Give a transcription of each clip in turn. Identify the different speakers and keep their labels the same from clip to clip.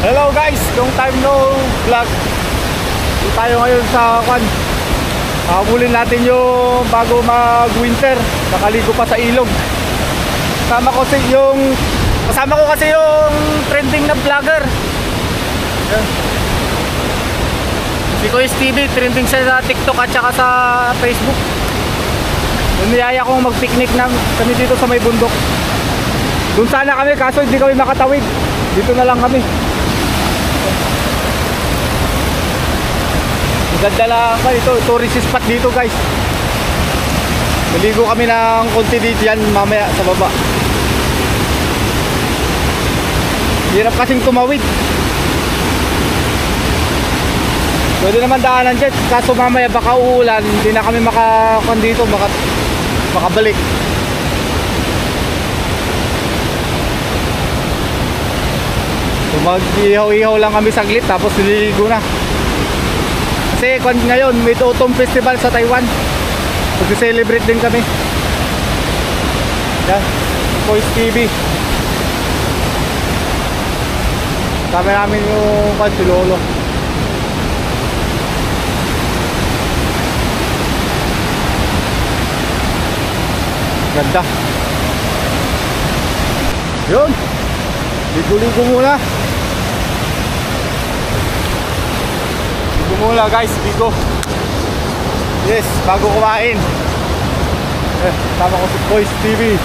Speaker 1: Hello guys, long time no vlog. Dito tayo ngayon sa Kwan. Habulin natin yung bago mag winter. Nakaligo pa sa ilog. Kasama ko kasi yung trending na vlogger. Ayan. Si Kois TV, trending siya sa TikTok at saka sa Facebook. Niyaya kong mag-picnic na kami dito sa may bundok. Doon sana kami kaso hindi kami makatawid. Dito na lang kami. Ganda lang ba ito, tourist spot dito guys. Maligo kami ng konti dito yan mamaya sa baba. Hirap kasing tumawid. Pwede naman daanan dyan, kaso mamaya baka uulan, hindi na kami makakon dito, makabalik. So mag-ihaw-ihaw lang kami saglit tapos nililigo na. Kasi ngayon Mid-Autumn Festival sa Taiwan. Mag-celebrate din kami. Yan, Kois TV. Kami namin yung si Lolo. Ganda. Yun, ligo-ligo muna. Ligo muna guys, ligo. Yes, bago kumain. Tama ko si Kois TV.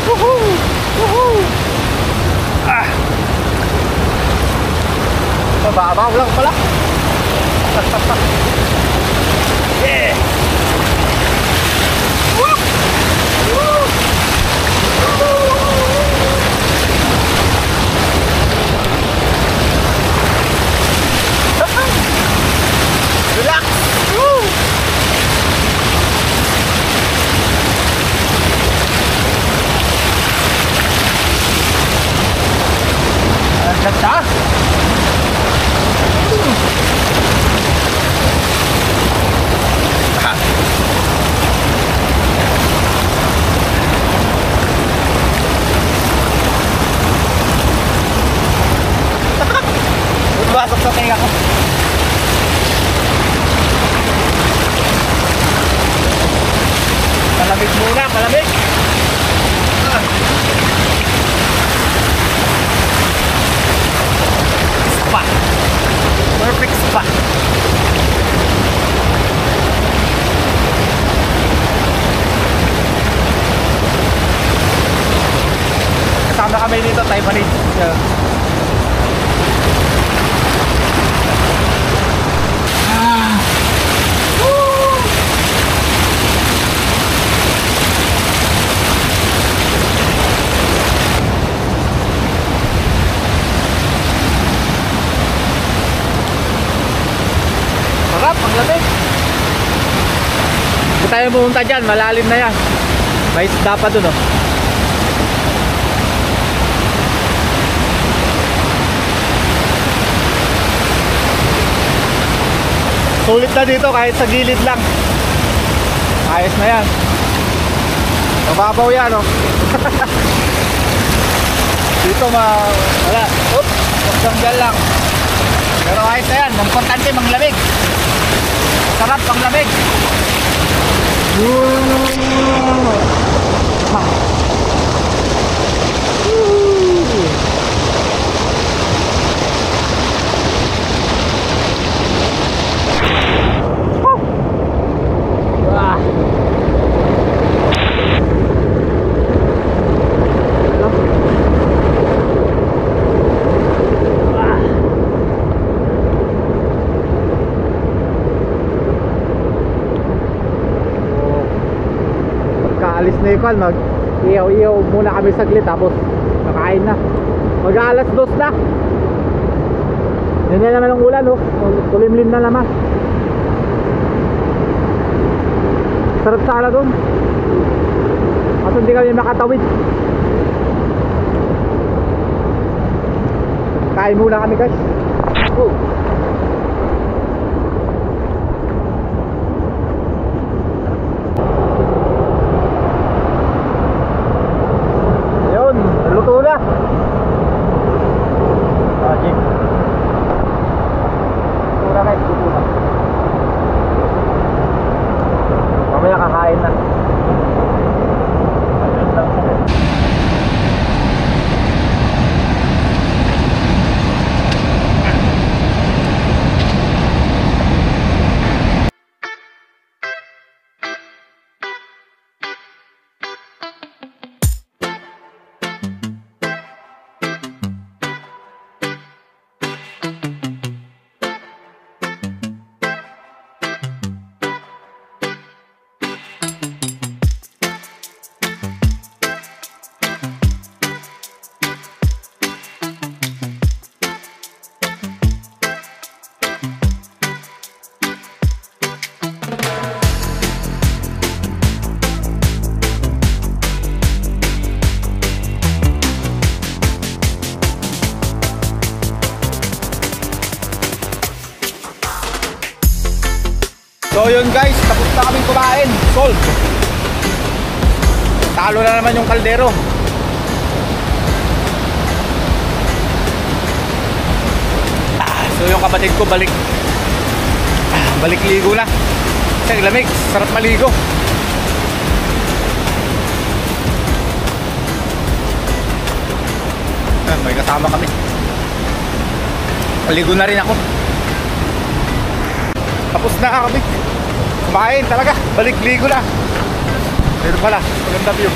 Speaker 1: Woohoo! Woohoo! Ah! Mababaw lang pala. Yeah! Woo! Woo! Relax! Woo! Ganda! Basok sa tenga ko. Malamig muna, malamig. Spa. Perfect spa. Kasama kami dito, Taiwanese. Sarap, ang lamig. Kung tayo pumunta dyan, malalim na yan. May isda pa dun, oh. Sulit na dito kahit sa gilid lang. Ayos na yan. Mababaw yan, oh. Dito wala. Oops, hanggang dyan lang. Pero ayos na yan, importante manglamig. Sarap ang lamig. Alis na yung mag-ihaw-ihaw muna kami saglit tapos nakain na. Mag-aalas 2 na. Yan na naman ang ulan, oh. Tulimlim na naman. Sarap sana doon kasi hindi kami makatawid. Kain muna kami guys. Oh. So yun guys, tapos na kaming kumain. Sold. Talo na naman yung kaldero. So yung kapatid ko balik ligo na. Kasi lamig, sarap maligo. May kasama kami. Maligo na rin ako. Tapos na kami kumain talaga, balik ligo na. Pero pala, maganda view.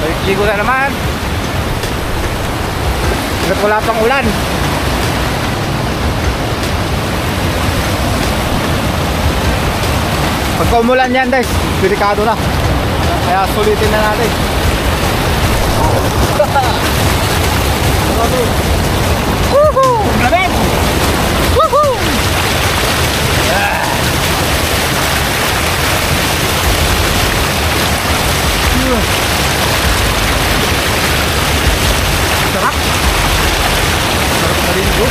Speaker 1: Balik ligo na naman. Hanggat wala pang ulan. Pagka umulan yan guys, delikado na. Kaya sulitin na natin. Woohoo! Lamig! Woohoo! Sarap! Sarap na rin ito.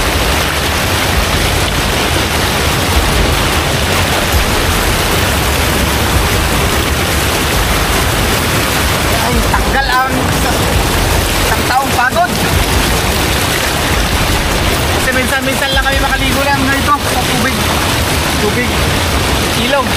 Speaker 1: Ay, tanggal ang isang taong pagod. Kasi minsan-minsan lang kami makaligo lang na ito sa tubig ilog.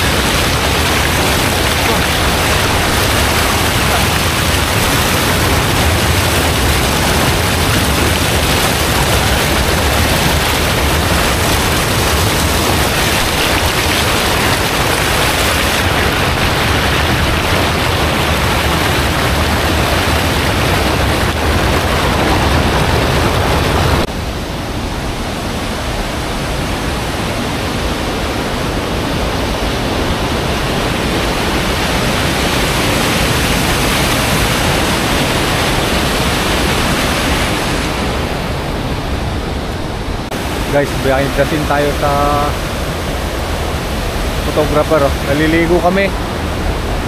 Speaker 1: Guys, behind the scene tayo sa photographer. Naliligo kami.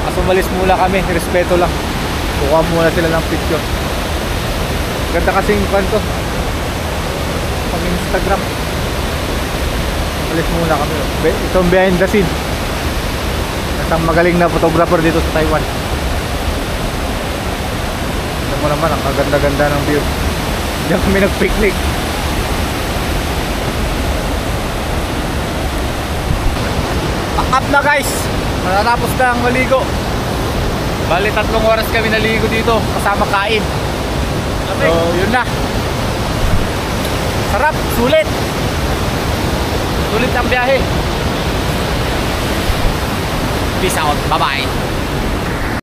Speaker 1: As umalis muna kami, respeto lang. Kuha muna sila ng picture. Ganda kasing kwento pang Instagram. Umalis muna kami. Itong behind the scene. Isang magaling na photographer dito sa Taiwan. Tignan mo naman, ang kaganda-ganda ng view. Diyan kami nag-picnic. Up na guys, matatapos na ang maligo. Bali 3 oras kami naligo dito kasama kain. So yun na. Sarap, sulit. Sulit ang biyahe. Peace out, bye bye.